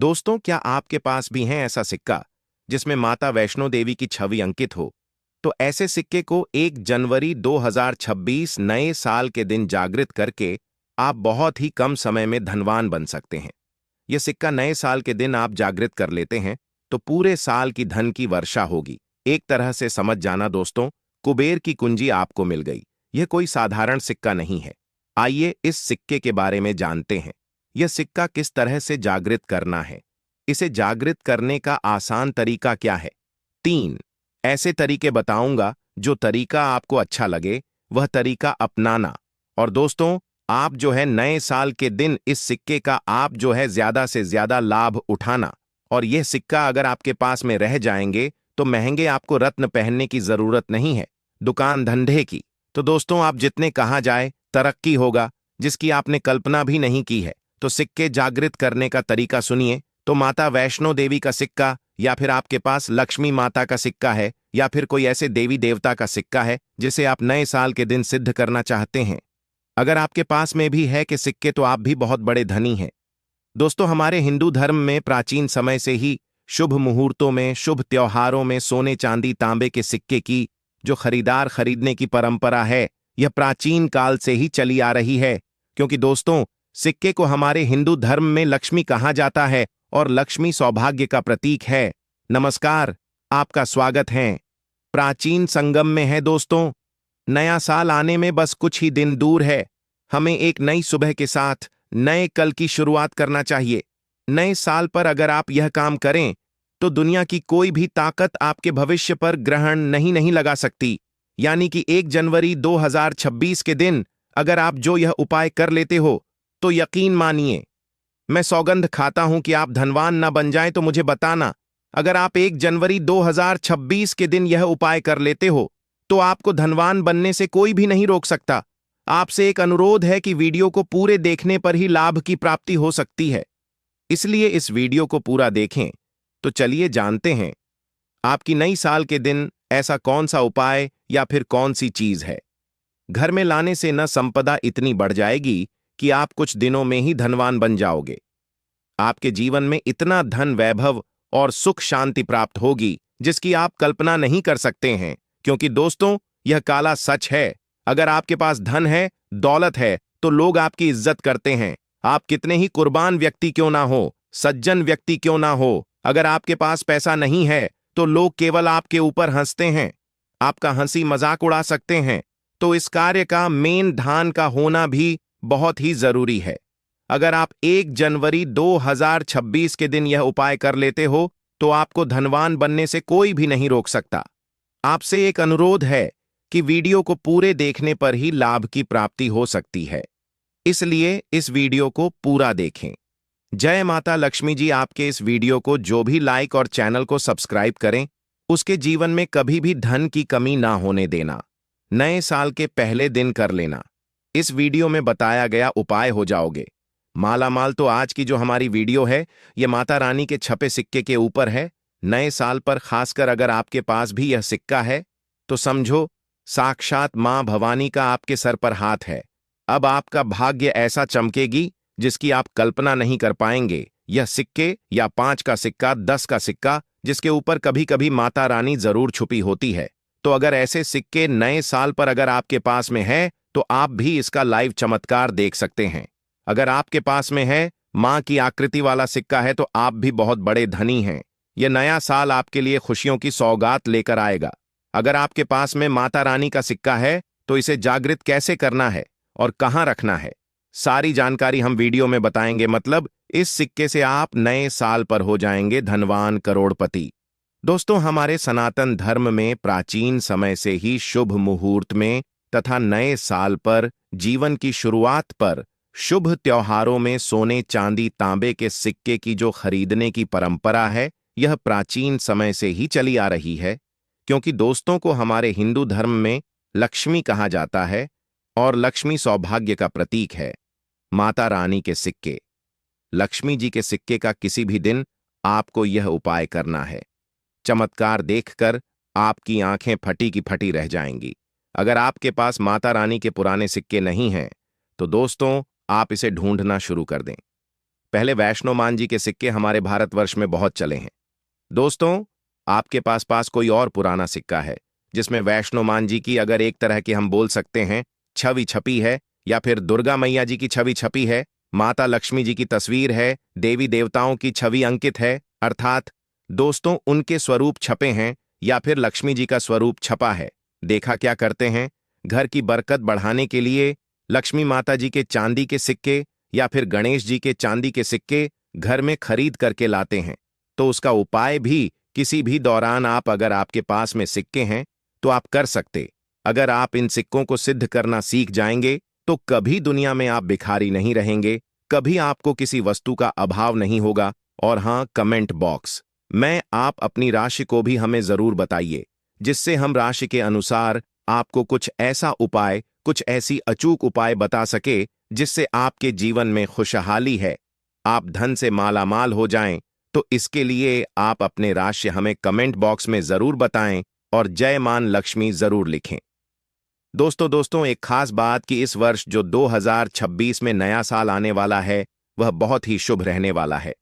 दोस्तों, क्या आपके पास भी है ऐसा सिक्का जिसमें माता वैष्णो देवी की छवि अंकित हो? तो ऐसे सिक्के को 1 जनवरी 2026 नए साल के दिन जागृत करके आप बहुत ही कम समय में धनवान बन सकते हैं। यह सिक्का नए साल के दिन आप जागृत कर लेते हैं तो पूरे साल की धन की वर्षा होगी। एक तरह से समझ जाना दोस्तों, कुबेर की कुंजी आपको मिल गई। यह कोई साधारण सिक्का नहीं है। आइए इस सिक्के के बारे में जानते हैं। यह सिक्का किस तरह से जागृत करना है, इसे जागृत करने का आसान तरीका क्या है। 3 ऐसे तरीके बताऊंगा, जो तरीका आपको अच्छा लगे वह तरीका अपनाना। और दोस्तों, आप जो है नए साल के दिन इस सिक्के का आप जो है ज्यादा से ज्यादा लाभ उठाना। और यह सिक्का अगर आपके पास में रह जाएंगे तो महंगे आपको रत्न पहनने की जरूरत नहीं है, दुकान धंधे की। तो दोस्तों, आप जितने कहा जाए तरक्की होगा, जिसकी आपने कल्पना भी नहीं की है। तो सिक्के जागृत करने का तरीका सुनिए। तो माता वैष्णो देवी का सिक्का, या फिर आपके पास लक्ष्मी माता का सिक्का है, या फिर कोई ऐसे देवी देवता का सिक्का है जिसे आप नए साल के दिन सिद्ध करना चाहते हैं। अगर आपके पास में भी है कि सिक्के, तो आप भी बहुत बड़े धनी हैं। दोस्तों, हमारे हिंदू धर्म में प्राचीन समय से ही शुभ मुहूर्तों में, शुभ त्योहारों में सोने चांदी तांबे के सिक्के की जो खरीदने की परंपरा है, यह प्राचीन काल से ही चली आ रही है। क्योंकि दोस्तों, सिक्के को हमारे हिंदू धर्म में लक्ष्मी कहा जाता है और लक्ष्मी सौभाग्य का प्रतीक है। नमस्कार, आपका स्वागत है। प्राचीन संगम में है दोस्तों। नया साल आने में बस कुछ ही दिन दूर है। हमें एक नई सुबह के साथ नए कल की शुरुआत करना चाहिए। नए साल पर अगर आप यह काम करें तो दुनिया की कोई भी ताकत आपके भविष्य पर ग्रहण नहीं लगा सकती। यानी कि 1 जनवरी 2026 के दिन अगर आप जो यह उपाय कर लेते हो तो यकीन मानिए, मैं सौगंध खाता हूं कि आप धनवान ना बन जाएं। तो मुझे बताना, अगर आप 1 जनवरी 2026 के दिन यह उपाय कर लेते हो तो आपको धनवान बनने से कोई भी नहीं रोक सकता। आपसे एक अनुरोध है कि वीडियो को पूरे देखने पर ही लाभ की प्राप्ति हो सकती है, इसलिए इस वीडियो को पूरा देखें। तो चलिए जानते हैं, आपकी नई साल के दिन ऐसा कौन सा उपाय या फिर कौन सी चीज है घर में लाने से न संपदा इतनी बढ़ जाएगी कि आप कुछ दिनों में ही धनवान बन जाओगे। आपके जीवन में इतना धन वैभव और सुख शांति प्राप्त होगी जिसकी आप कल्पना नहीं कर सकते हैं। क्योंकि दोस्तों, यह काला सच है। अगर आपके पास धन है, दौलत है, तो लोग आपकी इज्जत करते हैं। आप कितने ही कुर्बान व्यक्ति क्यों ना हो, सज्जन व्यक्ति क्यों ना हो, अगर आपके पास पैसा नहीं है तो लोग केवल आपके ऊपर हंसते हैं, आपका हंसी मजाक उड़ा सकते हैं। तो इस कार्य का मेन धान का होना भी बहुत ही जरूरी है। अगर आप 1 जनवरी 2026 के दिन यह उपाय कर लेते हो तो आपको धनवान बनने से कोई भी नहीं रोक सकता। आपसे एक अनुरोध है कि वीडियो को पूरे देखने पर ही लाभ की प्राप्ति हो सकती है, इसलिए इस वीडियो को पूरा देखें। जय माता लक्ष्मी जी आपके इस वीडियो को जो भी लाइक और चैनल को सब्सक्राइब करें, उसके जीवन में कभी भी धन की कमी ना होने देना। नए साल के पहले दिन कर लेना। इस वीडियो में बताया गया उपाय हो जाओगे माला माल। तो आज की जो हमारी वीडियो है, यह माता रानी के छपे सिक्के के ऊपर है। नए साल पर खासकर अगर आपके पास भी यह सिक्का है तो समझो साक्षात मां भवानी का आपके सर पर हाथ है। अब आपका भाग्य ऐसा चमकेगी जिसकी आप कल्पना नहीं कर पाएंगे। यह सिक्के या 5 का सिक्का, 10 का सिक्का, जिसके ऊपर कभी कभी माता रानी जरूर छुपी होती है। तो अगर ऐसे सिक्के नए साल पर अगर आपके पास में है तो आप भी इसका लाइव चमत्कार देख सकते हैं। अगर आपके पास में है मां की आकृति वाला सिक्का है तो आप भी बहुत बड़े धनी हैं। यह नया साल आपके लिए खुशियों की सौगात लेकर आएगा। अगर आपके पास में माता रानी का सिक्का है तो इसे जागृत कैसे करना है और कहां रखना है, सारी जानकारी हम वीडियो में बताएंगे। मतलब इस सिक्के से आप नए साल पर हो जाएंगे धनवान, करोड़पति। दोस्तों, हमारे सनातन धर्म में प्राचीन समय से ही शुभ मुहूर्त में तथा नए साल पर, जीवन की शुरुआत पर, शुभ त्योहारों में सोने चांदी तांबे के सिक्के की जो खरीदने की परंपरा है, यह प्राचीन समय से ही चली आ रही है। क्योंकि दोस्तों को हमारे हिंदू धर्म में लक्ष्मी कहा जाता है और लक्ष्मी सौभाग्य का प्रतीक है। माता रानी के सिक्के, लक्ष्मी जी के सिक्के का किसी भी दिन आपको यह उपाय करना है। चमत्कार देखकर आपकी आंखें फटी की फटी रह जाएंगी। अगर आपके पास माता रानी के पुराने सिक्के नहीं हैं तो दोस्तों, आप इसे ढूंढना शुरू कर दें। पहले वैष्णो मान जी के सिक्के हमारे भारतवर्ष में बहुत चले हैं। दोस्तों, आपके पास कोई और पुराना सिक्का है जिसमें वैष्णो मान जी की, अगर एक तरह की हम बोल सकते हैं, छवि छपी है, या फिर दुर्गा मैया जी की छवि छपी है, माता लक्ष्मी जी की तस्वीर है, देवी देवताओं की छवि अंकित है, अर्थात दोस्तों उनके स्वरूप छपे हैं, या फिर लक्ष्मी जी का स्वरूप छपा है। देखा क्या करते हैं, घर की बरकत बढ़ाने के लिए लक्ष्मी माता जी के चांदी के सिक्के या फिर गणेश जी के चांदी के सिक्के घर में खरीद करके लाते हैं। तो उसका उपाय भी किसी भी दौरान आप, अगर आपके पास में सिक्के हैं तो आप कर सकते। अगर आप इन सिक्कों को सिद्ध करना सीख जाएंगे तो कभी दुनिया में आप भिखारी नहीं रहेंगे, कभी आपको किसी वस्तु का अभाव नहीं होगा। और हाँ, कमेंट बॉक्स में आप अपनी राशि को भी हमें जरूर बताइए, जिससे हम राशि के अनुसार आपको कुछ ऐसा उपाय, कुछ ऐसी अचूक उपाय बता सके जिससे आपके जीवन में खुशहाली है, आप धन से मालामाल हो जाएं। तो इसके लिए आप अपने राशि हमें कमेंट बॉक्स में जरूर बताएं और जय मान लक्ष्मी जरूर लिखें। दोस्तों, एक खास बात कि इस वर्ष जो 2026 में नया साल आने वाला है वह बहुत ही शुभ रहने वाला है।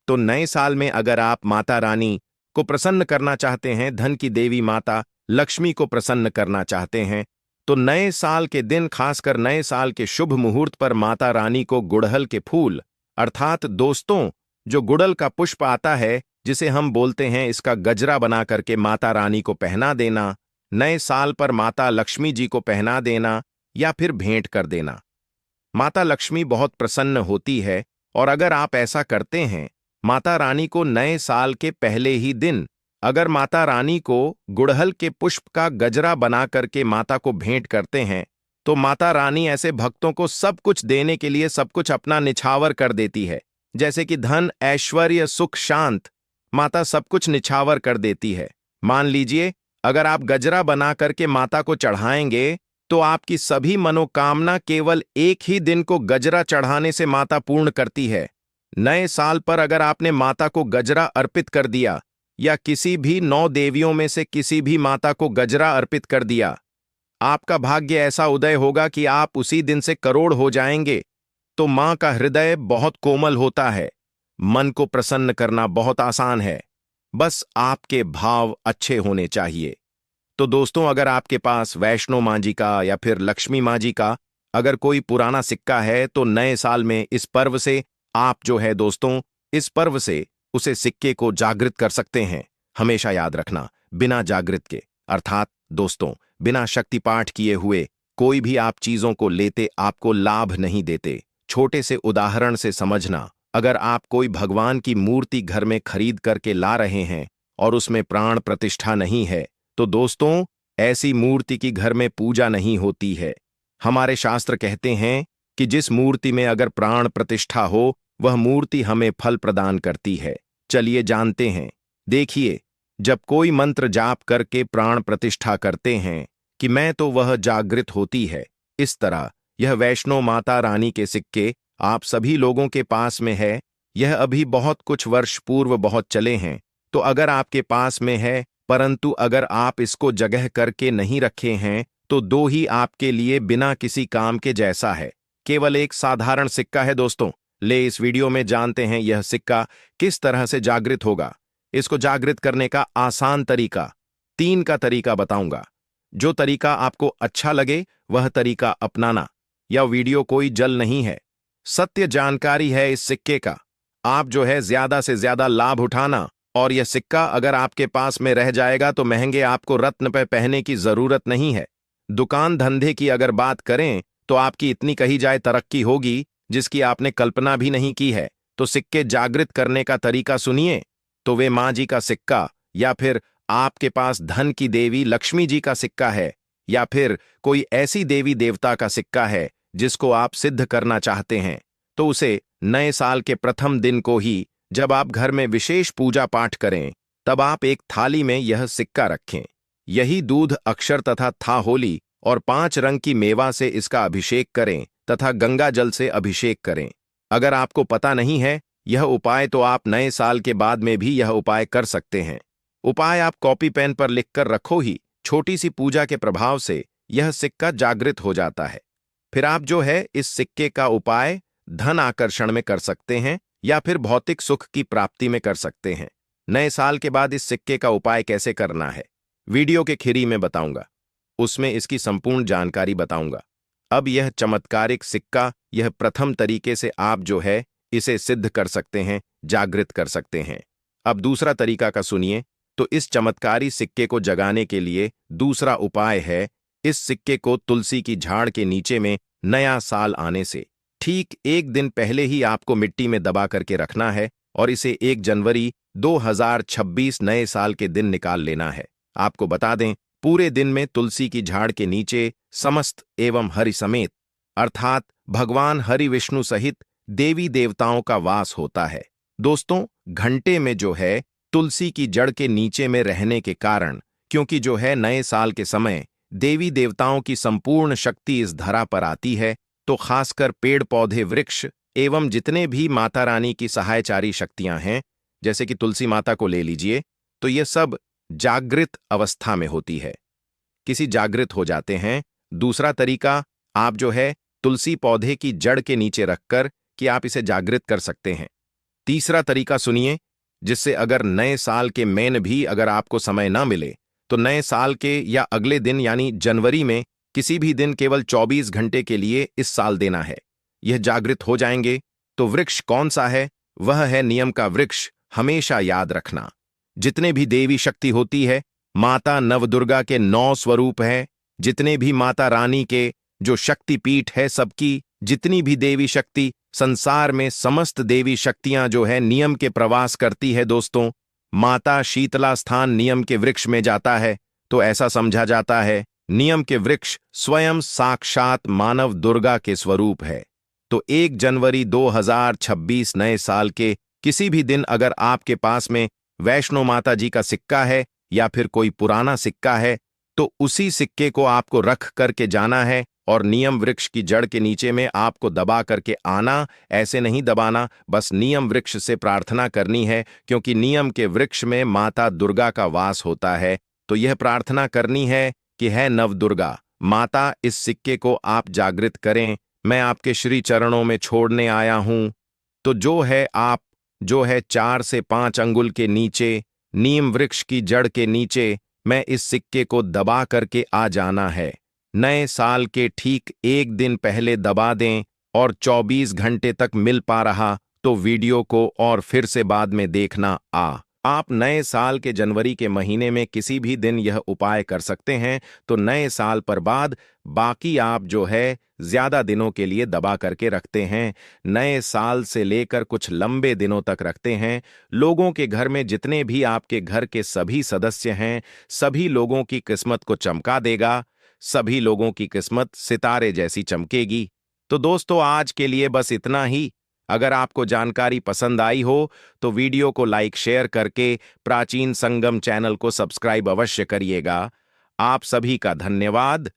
तो नए साल में अगर आप माता रानी को प्रसन्न करना चाहते हैं, धन की देवी माता लक्ष्मी को प्रसन्न करना चाहते हैं, तो नए साल के दिन, खासकर नए साल के शुभ मुहूर्त पर माता रानी को गुड़हल के फूल, अर्थात दोस्तों जो गुड़हल का पुष्प आता है जिसे हम बोलते हैं, इसका गजरा बना करके माता रानी को पहना देना, नए साल पर माता लक्ष्मी जी को पहना देना या फिर भेंट कर देना। माता लक्ष्मी बहुत प्रसन्न होती है, और अगर आप ऐसा करते हैं, माता रानी को नए साल के पहले ही दिन अगर माता रानी को गुड़हल के पुष्प का गजरा बना करके माता को भेंट करते हैं, तो माता रानी ऐसे भक्तों को सब कुछ देने के लिए सब कुछ अपना निछावर कर देती है। जैसे कि धन, ऐश्वर्य, सुख, शांत, माता सब कुछ निछावर कर देती है। मान लीजिए, अगर आप गजरा बना करके माता को चढ़ाएंगे तो आपकी सभी मनोकामना केवल एक ही दिन को गजरा चढ़ाने से माता पूर्ण करती है। नए साल पर अगर आपने माता को गजरा अर्पित कर दिया, या किसी भी 9 देवियों में से किसी भी माता को गजरा अर्पित कर दिया, आपका भाग्य ऐसा उदय होगा कि आप उसी दिन से करोड़ हो जाएंगे। तो मां का हृदय बहुत कोमल होता है, मन को प्रसन्न करना बहुत आसान है, बस आपके भाव अच्छे होने चाहिए। तो दोस्तों, अगर आपके पास वैष्णो मां जी का या फिर लक्ष्मी मां जी का अगर कोई पुराना सिक्का है, तो नए साल में इस पर्व से आप जो है दोस्तों, इस पर्व से उसे सिक्के को जागृत कर सकते हैं। हमेशा याद रखना, बिना जागृत के, अर्थात दोस्तों बिना शक्ति पाठ किए हुए कोई भी आप चीजों को लेते आपको लाभ नहीं देते। छोटे से उदाहरण से समझना, अगर आप कोई भगवान की मूर्ति घर में खरीद करके ला रहे हैं और उसमें प्राण प्रतिष्ठा नहीं है, तो दोस्तों ऐसी मूर्ति की घर में पूजा नहीं होती है। हमारे शास्त्र कहते हैं कि जिस मूर्ति में अगर प्राण प्रतिष्ठा हो वह मूर्ति हमें फल प्रदान करती है। चलिए जानते हैं। देखिए, जब कोई मंत्र जाप करके प्राण प्रतिष्ठा करते हैं कि मैं, तो वह जागृत होती है। इस तरह यह वैष्णो माता रानी के सिक्के आप सभी लोगों के पास में है। यह अभी बहुत कुछ वर्ष पूर्व बहुत चले हैं, तो अगर आपके पास में है, परंतु अगर आप इसको जगह करके नहीं रखे हैं, तो दो ही आपके लिए बिना किसी काम के जैसा है। केवल एक साधारण सिक्का है दोस्तों। ले इस वीडियो में जानते हैं यह सिक्का किस तरह से जागृत होगा। इसको जागृत करने का आसान तरीका, 3 का तरीका बताऊंगा। जो तरीका आपको अच्छा लगे वह तरीका अपनाना। यह वीडियो कोई जल नहीं है, सत्य जानकारी है इस सिक्के का। आप जो है ज्यादा से ज्यादा लाभ उठाना, और यह सिक्का अगर आपके पास में रह जाएगा तो महंगे आपको रत्न पे पहनने की जरूरत नहीं है। दुकान धंधे की अगर बात करें तो आपकी इतनी कही जाए तरक्की होगी जिसकी आपने कल्पना भी नहीं की है। तो सिक्के जागृत करने का तरीका सुनिए। तो वे मां जी का सिक्का, या फिर आपके पास धन की देवी लक्ष्मी जी का सिक्का है, या फिर कोई ऐसी देवी देवता का सिक्का है जिसको आप सिद्ध करना चाहते हैं, तो उसे नए साल के प्रथम दिन को ही जब आप घर में विशेष पूजा पाठ करें, तब आप एक थाली में यह सिक्का रखें। यही दूध, अक्षर तथा था होली और 5 रंग की मेवा से इसका अभिषेक करें तथा गंगा जल से अभिषेक करें। अगर आपको पता नहीं है यह उपाय, तो आप नए साल के बाद में भी यह उपाय कर सकते हैं। उपाय आप कॉपी पेन पर लिखकर रखो ही। छोटी सी पूजा के प्रभाव से यह सिक्का जागृत हो जाता है। फिर आप जो है इस सिक्के का उपाय धन आकर्षण में कर सकते हैं, या फिर भौतिक सुख की प्राप्ति में कर सकते हैं। नए साल के बाद इस सिक्के का उपाय कैसे करना है, वीडियो के खीरी में बताऊंगा। उसमें इसकी संपूर्ण जानकारी बताऊंगा। अब यह चमत्कारिक सिक्का, यह प्रथम तरीके से आप जो है इसे सिद्ध कर सकते हैं, जागृत कर सकते हैं। अब दूसरा तरीका का सुनिए। तो इस चमत्कारी सिक्के को जगाने के लिए दूसरा उपाय है, इस सिक्के को तुलसी की झाड़ के नीचे में नया साल आने से ठीक एक दिन पहले ही आपको मिट्टी में दबा करके रखना है और इसे 1 जनवरी 2026 नए साल के दिन निकाल लेना है। आपको बता दें, पूरे दिन में तुलसी की झाड़ के नीचे समस्त एवं हरि समेत अर्थात भगवान हरि विष्णु सहित देवी देवताओं का वास होता है। दोस्तों, घंटे में जो है तुलसी की जड़ के नीचे में रहने के कारण, क्योंकि जो है नए साल के समय देवी देवताओं की संपूर्ण शक्ति इस धरा पर आती है, तो खासकर पेड़ पौधे वृक्ष एवं जितने भी माता रानी की सहायचारी शक्तियां हैं, जैसे कि तुलसी माता को ले लीजिए, तो ये सब जागृत अवस्था में होती है, किसी जागृत हो जाते हैं। दूसरा तरीका, आप जो है तुलसी पौधे की जड़ के नीचे रखकर कि आप इसे जागृत कर सकते हैं। तीसरा तरीका सुनिए, जिससे अगर नए साल के मेन भी अगर आपको समय ना मिले, तो नए साल के या अगले दिन यानी जनवरी में किसी भी दिन केवल 24 घंटे के लिए इस साल देना है, यह जागृत हो जाएंगे। तो वृक्ष कौन सा है? वह है नियम का वृक्ष। हमेशा याद रखना, जितने भी देवी शक्ति होती है, माता नवदुर्गा के 9 स्वरूप हैं, जितने भी माता रानी के जो शक्ति पीठ है, सबकी जितनी भी देवी शक्ति संसार में, समस्त देवी शक्तियां जो है नियम के प्रवास करती है। दोस्तों, माता शीतला स्थान नियम के वृक्ष में जाता है, तो ऐसा समझा जाता है नियम के वृक्ष स्वयं साक्षात मानव दुर्गा के स्वरूप है। तो 1 जनवरी 2026 नए साल के किसी भी दिन अगर आपके पास में वैष्णो माता जी का सिक्का है या फिर कोई पुराना सिक्का है, तो उसी सिक्के को आपको रख करके जाना है और नियम वृक्ष की जड़ के नीचे में आपको दबा करके आना। ऐसे नहीं दबाना, बस नियम वृक्ष से प्रार्थना करनी है, क्योंकि नियम के वृक्ष में माता दुर्गा का वास होता है। तो यह प्रार्थना करनी है कि है नवदुर्गा माता, इस सिक्के को आप जागृत करें, मैं आपके श्री चरणों में छोड़ने आया हूं। तो जो है आप जो है 4 से 5 अंगुल के नीचे नीम वृक्ष की जड़ के नीचे मैं इस सिक्के को दबा करके आ जाना है। नए साल के ठीक एक दिन पहले दबा दें और 24 घंटे तक मिल पा रहा तो वीडियो को और फिर से बाद में देखना। आप नए साल के जनवरी के महीने में किसी भी दिन यह उपाय कर सकते हैं, तो नए साल पर बाद बाकी आप जो है ज्यादा दिनों के लिए दबा करके रखते हैं। नए साल से लेकर कुछ लंबे दिनों तक रखते हैं। लोगों के घर में जितने भी आपके घर के सभी सदस्य हैं, सभी लोगों की किस्मत को चमका देगा, सभी लोगों की किस्मत सितारे जैसी चमकेगी। तो दोस्तों, आज के लिए बस इतना ही। अगर आपको जानकारी पसंद आई हो तो वीडियो को लाइक शेयर करके प्राचीन संगम चैनल को सब्सक्राइब अवश्य करिएगा। आप सभी का धन्यवाद।